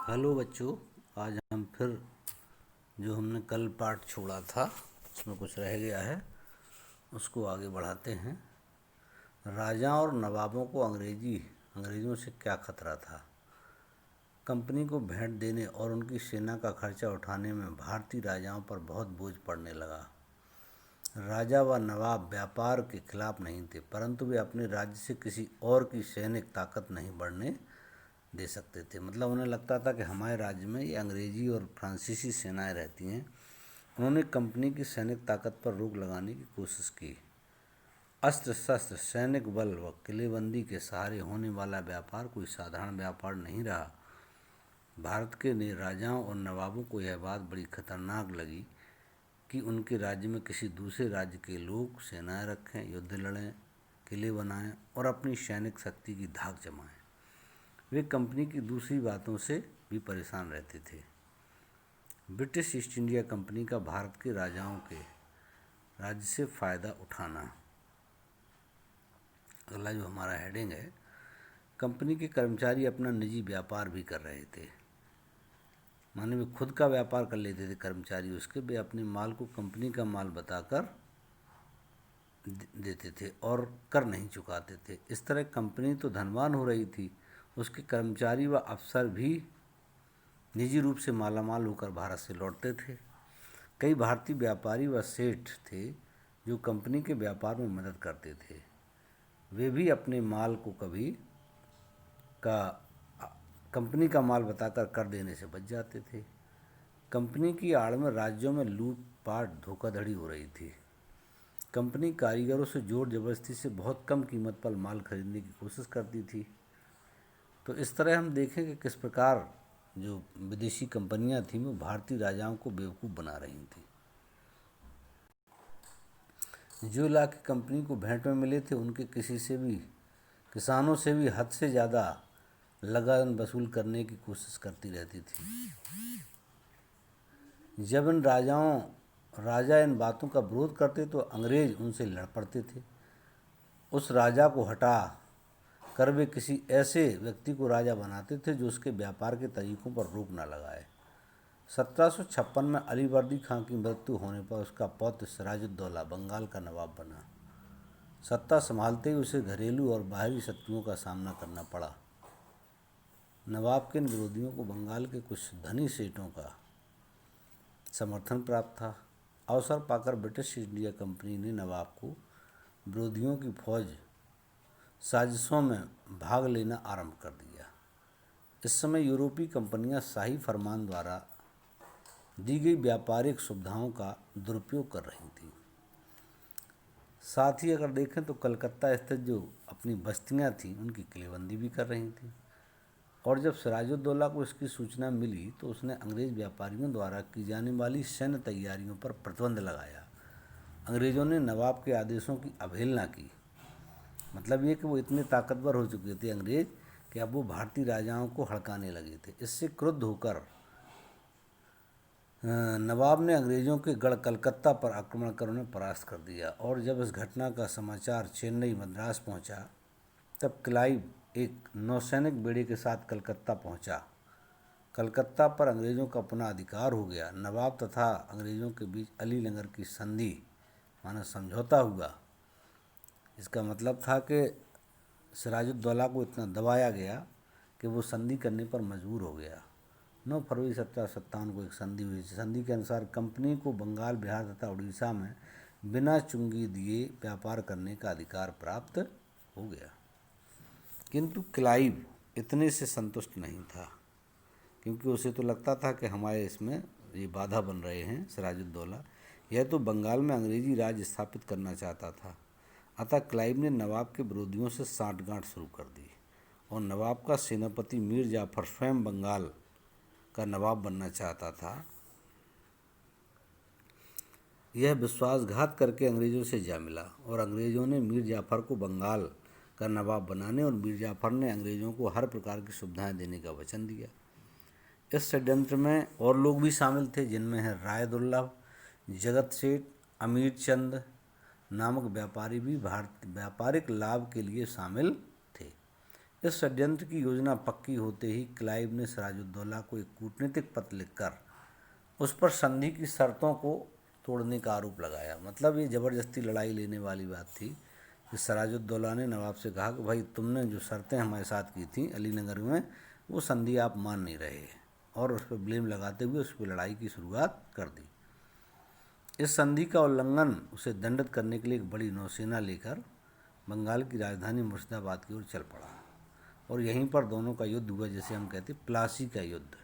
Hello बच्चों। आज हम फिर जो हमने कल पाठ छोड़ा था उसमें कुछ रह गया है, उसको आगे बढ़ाते हैं। राजा और नवाबों को अंग्रेज़ों से क्या खतरा था। कंपनी को भेंट देने और उनकी सेना का खर्चा उठाने में भारतीय राजाओं पर बहुत बोझ पड़ने लगा। राजा व नवाब व्यापार के खिलाफ नहीं थे, परंतु वे अपने राज्य से किसी और की सैनिक ताकत नहीं बढ़ने दे सकते थे। मतलब उन्हें लगता था कि हमारे राज्य में ये अंग्रेजी और फ्रांसीसी सेनाएं रहती हैं। उन्होंने कंपनी की सैनिक ताकत पर रोक लगाने की कोशिश की। अस्त्र शस्त्र, सैनिक बल व किलेबंदी के सहारे होने वाला व्यापार कोई साधारण व्यापार नहीं रहा। भारत के राजाओं और नवाबों को यह बात बड़ी खतरनाक लगी कि उनके राज्य में किसी दूसरे राज्य के लोग सेनाएं रखें, युद्ध लड़ें, किले बनाएं और अपनी सैनिक शक्ति की धाक जमाएं। वे कंपनी की दूसरी बातों से भी परेशान रहते थे। ब्रिटिश ईस्ट इंडिया कंपनी का भारत के राजाओं के राज्य से फ़ायदा उठाना। अगला जो हमारा हेडिंग है, कंपनी के कर्मचारी अपना निजी व्यापार भी कर रहे थे। माने वे खुद का व्यापार कर लेते थे कर्मचारी उसके, वे अपने माल को कंपनी का माल बताकर देते थे और कर नहीं चुकाते थे। इस तरह कंपनी तो धनवान हो रही थी, उसके कर्मचारी व अफसर भी निजी रूप से मालामाल होकर भारत से लौटते थे। कई भारतीय व्यापारी व सेठ थे जो कंपनी के व्यापार में मदद करते थे। वे भी अपने माल को का कंपनी का माल बताकर कर देने से बच जाते थे। कंपनी की आड़ में राज्यों में लूटपाट धोखाधड़ी हो रही थी। कंपनी कारीगरों से जोर जबरदस्ती से बहुत कम कीमत पर माल खरीदने की कोशिश करती थी। तो इस तरह हम देखें कि किस प्रकार जो विदेशी कंपनियां थीं वो भारतीय राजाओं को बेवकूफ़ बना रही थीं। जो इलाके कंपनी को भेंट में मिले थे उनके किसानों से भी हद से ज़्यादा लगान वसूल करने की कोशिश करती रहती थी। जब राजा इन बातों का विरोध करते तो अंग्रेज उनसे लड़ पड़ते थे। उस राजा को हटा कर वे किसी ऐसे व्यक्ति को राजा बनाते थे जो उसके व्यापार के तरीकों पर रोक न लगाए। 1756 में अली वर्दी खां की मृत्यु होने पर उसका पौत्र सिराजुद्दौला बंगाल का नवाब बना। सत्ता संभालते ही उसे घरेलू और बाहरी शत्रुओं का सामना करना पड़ा। नवाब के इन विरोधियों को बंगाल के कुछ धनी सेठों का समर्थन प्राप्त था। अवसर पाकर ब्रिटिश इंडिया कंपनी ने नवाब को विरोधियों की फौज साजिशों में भाग लेना आरंभ कर दिया। इस समय यूरोपीय कंपनियां शाही फरमान द्वारा दी गई व्यापारिक सुविधाओं का दुरुपयोग कर रही थीं। साथ ही अगर देखें तो कलकत्ता स्थित जो अपनी बस्तियां थीं उनकी किलेबंदी भी कर रही थीं। और जब सिराजुद्दौला को इसकी सूचना मिली तो उसने अंग्रेज व्यापारियों द्वारा की जाने वाली सैन्य तैयारियों पर प्रतिबंध लगाया। अंग्रेज़ों ने नवाब के आदेशों की अवहेलना की। मतलब ये कि वो इतने ताकतवर हो चुके थे अंग्रेज कि अब वो भारतीय राजाओं को हड़काने लगे थे। इससे क्रुद्ध होकर नवाब ने अंग्रेज़ों के गढ़ कलकत्ता पर आक्रमण कर उन्हें परास्त कर दिया। और जब इस घटना का समाचार चेन्नई मद्रास पहुंचा तब क्लाइव एक नौसैनिक बेड़े के साथ कलकत्ता पहुंचा। कलकत्ता पर अंग्रेज़ों का पुनः अधिकार हो गया। नवाब तथा अंग्रेज़ों के बीच अलीनगर की संधि माना समझौता हुआ। इसका मतलब था कि सिराजुद्दौला को इतना दबाया गया कि वो संधि करने पर मजबूर हो गया। 9 फरवरी 1757 को एक संधि हुई। संधि के अनुसार कंपनी को बंगाल, बिहार तथा उड़ीसा में बिना चुंगी दिए व्यापार करने का अधिकार प्राप्त हो गया। किंतु क्लाइव इतने से संतुष्ट नहीं था, क्योंकि उसे तो लगता था कि हमारे इसमें ये बाधा बन रहे हैं सिराजुद्दौला। यह तो बंगाल में अंग्रेजी राज स्थापित करना चाहता था। अतः क्लाइव ने नवाब के विरोधियों से साठगांठ शुरू कर दी और नवाब का सेनापति मीर जाफर स्वयं बंगाल का नवाब बनना चाहता था। यह विश्वासघात करके अंग्रेज़ों से जा मिला और अंग्रेज़ों ने मीर जाफर को बंगाल का नवाब बनाने और मीर जाफर ने अंग्रेज़ों को हर प्रकार की सुविधाएं देने का वचन दिया। इस षड्यंत्र में और लोग भी शामिल थे, जिनमें है राय दुर्लभ, जगत सेठ, अमीर चंद नामक व्यापारी भी व्यापारिक लाभ के लिए शामिल थे। इस षड्यंत्र की योजना पक्की होते ही क्लाइव ने सिराजुद्दौला को एक कूटनीतिक पत्र लिखकर उस पर संधि की शर्तों को तोड़ने का आरोप लगाया। मतलब ये ज़बरदस्ती लड़ाई लेने वाली बात थी कि सिराजुद्दौला ने नवाब से कहा कि भाई तुमने जो शर्तें हमारे साथ की थी अलीनगर में, वो संधि आप मान नहीं रहे, और उस पर ब्लेम लगाते हुए उस पर लड़ाई की शुरुआत कर दी। इस संधि का उल्लंघन उसे दंडित करने के लिए एक बड़ी नौसेना लेकर बंगाल की राजधानी मुर्शिदाबाद की ओर चल पड़ा, और यहीं पर दोनों का युद्ध हुआ, जैसे हम कहते प्लासी का युद्ध।